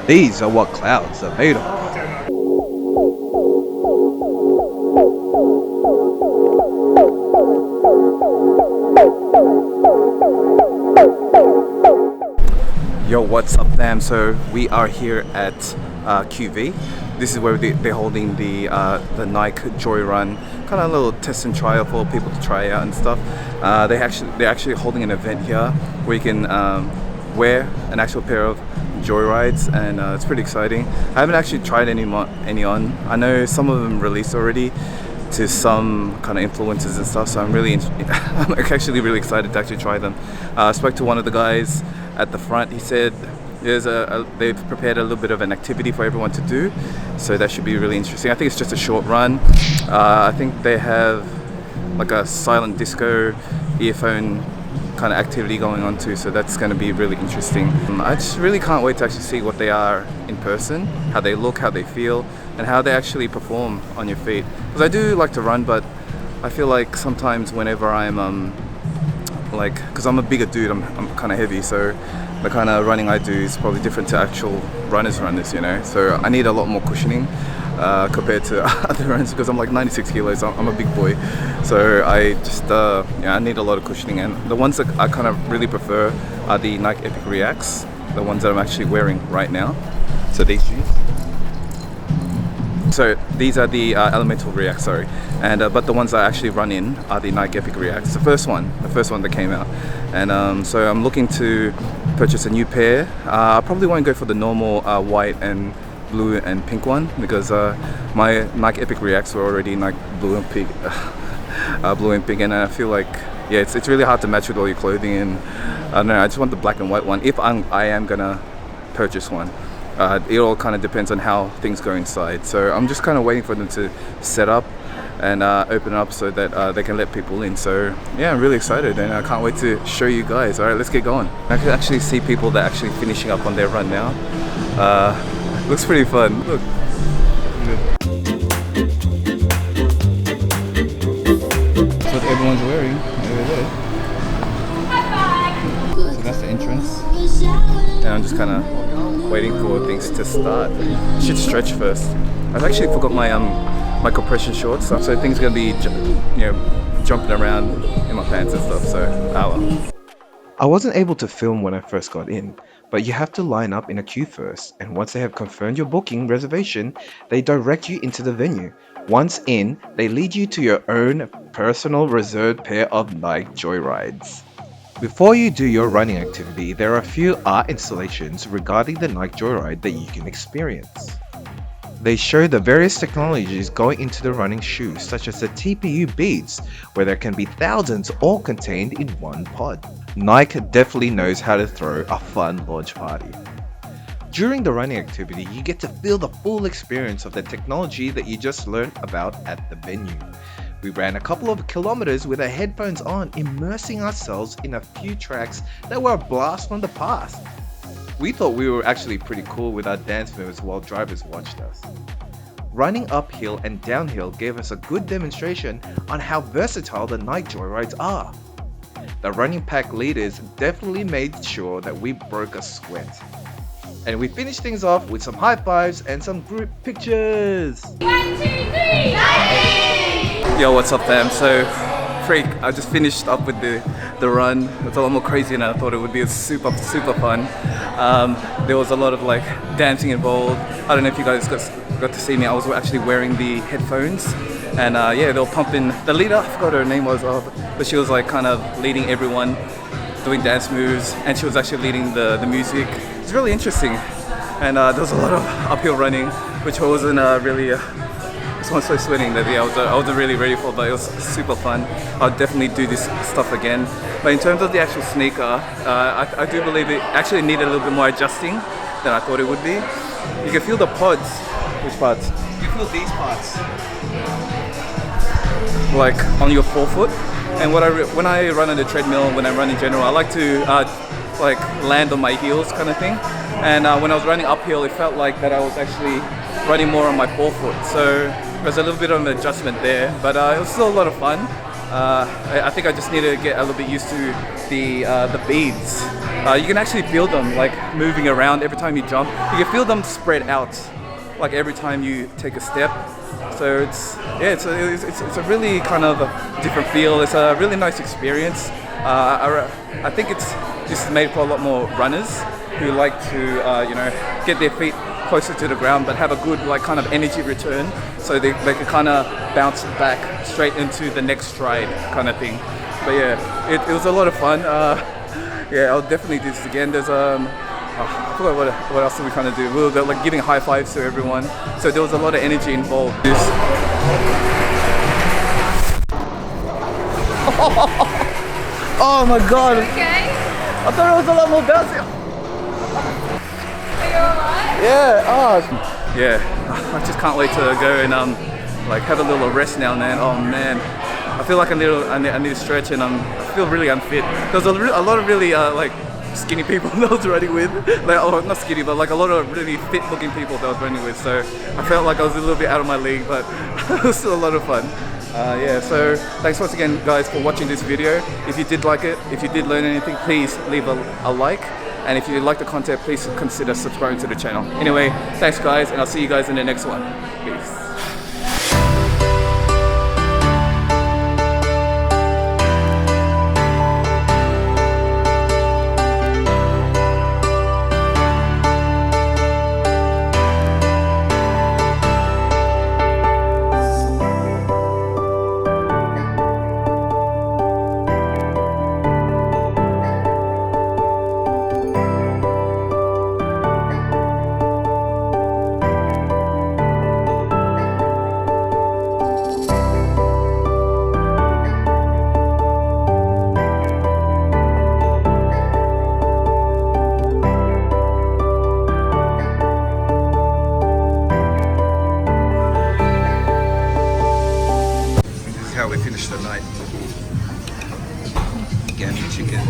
These are what clouds are made of. Yo, what's up fam? So we are here at QV. This is where they're holding the Nike Joyride, kind of a little test and trial for people to try out and stuff. They're actually holding an event here where you can wear an actual pair of Joyrides, and it's pretty exciting. I haven't actually tried any on. I know some of them released already to some kind of influencers and stuff, so I'm actually really excited to actually try them. I spoke to one of the guys at the front. He said they've prepared a little bit of an activity for everyone to do, so that should be really interesting. I think it's just a short run. I think they have like a silent disco earphone kind of activity going on too, so that's going to be really interesting. I just really can't wait to actually see what they are in person, how they look, how they feel, and how they actually perform on your feet. Because I do like to run, but I feel like sometimes whenever I'm because I'm a bigger dude, I'm kind of heavy, so the kind of running I do is probably different to actual runners, you know. So I need a lot more cushioning compared to other runners, because I'm like 96 kilos, I'm a big boy. So I just, I need a lot of cushioning, and the ones that I kind of really prefer are the Nike Epic Reacts, the ones that I'm actually wearing right now. So these shoes. So these are the Elemental Reacts, sorry, and but the ones I actually run in are the Nike Epic Reacts, the first one that came out, and so I'm looking to purchase a new pair. I probably won't go for the normal white and blue and pink one, because my Nike Epic Reacts were already Nike blue and pink, and I feel like it's really hard to match with all your clothing, and I don't know. I just want the black and white one if I am gonna purchase one. It all kind of depends on how things go inside, so I'm just kind of waiting for them to set up and open up so that they can let people in. So yeah, I'm really excited, and I can't wait to show you guys. Alright, let's get going. I can actually see people that are actually finishing up on their run now. Looks pretty fun. Look. That's what everyone's wearing over there. So that's the entrance, and I'm just kind of waiting for things to start. Should stretch first. I've actually forgot my compression shorts, so things are gonna be jumping around in my pants and stuff. So well. I wasn't able to film when I first got in, but you have to line up in a queue first, and once they have confirmed your booking reservation, they direct you into the venue. Once in, they lead you to your own personal reserved pair of Nike Joyrides. Before you do your running activity, there are a few art installations regarding the Nike Joyride that you can experience. They show the various technologies going into the running shoes, such as the TPU beads, where there can be thousands all contained in one pod. Nike definitely knows how to throw a fun launch party. During the running activity, you get to feel the full experience of the technology that you just learned about at the venue. We ran a couple of kilometers with our headphones on, immersing ourselves in a few tracks that were a blast from the past. We thought we were actually pretty cool with our dance moves while drivers watched us. Running uphill and downhill gave us a good demonstration on how versatile the Nike Joyrides are. The running pack leaders definitely made sure that we broke a sweat. And we finished things off with some high fives and some group pictures. 1, 2, 3, Yo, what's up fam? So, freak, I just finished up with the run. It's a lot more crazy than I thought it would be. It's super fun. There was a lot of like dancing involved. I don't know if you guys got to see me. I was actually wearing the headphones, and they were pumping. The leader, I forgot her name was, but she was like kind of leading everyone, doing dance moves, and she was actually leading the music. It's really interesting, and there was a lot of uphill running, which I wasn't really. I was so sweating that I wasn't really ready for, but it was super fun. I'll definitely do this stuff again. But in terms of the actual sneaker, I do believe it actually needed a little bit more adjusting than I thought it would be. You can feel the pods. Which parts? You can feel these parts, like on your forefoot. And when I run on the treadmill, when I run in general, I like to like land on my heels kind of thing. And when I was running uphill, it felt like that I was actually running more on my forefoot. So there's a little bit of an adjustment there, but it was still a lot of fun. I think I just need to get a little bit used to the beads. You can actually feel them like moving around every time you jump. You can feel them spread out like every time you take a step. So it's a really kind of a different feel. It's a really nice experience. I think this is made for a lot more runners who like to you know, get their feet closer to the ground but have a good like kind of energy return, so they can kind of bounce back straight into the next stride kind of thing. But yeah, it was a lot of fun. Yeah, I'll definitely do this again. There's I forgot what else did we kind of do. We were like giving high fives to everyone, so there was a lot of energy involved. Oh my god! Okay. I thought it was a lot more bouncy. Are you alright? Yeah. Oh. Yeah. I just can't wait to go and like have a little rest now, man. Oh man. I feel like I need to stretch, and I feel really unfit. There's a lot of really like skinny people that I was running with, like, oh, not skinny, but like a lot of really fit looking people that I was running with, so I felt like I was a little bit out of my league, but it was still a lot of fun. Yeah, so thanks once again guys for watching this video. If you did like it, if you did learn anything, please leave a like, and if you like the content, please consider subscribing to the channel. Anyway, thanks guys, and I'll see you guys in the next one. Peace. How we finished the night. Gammy chicken.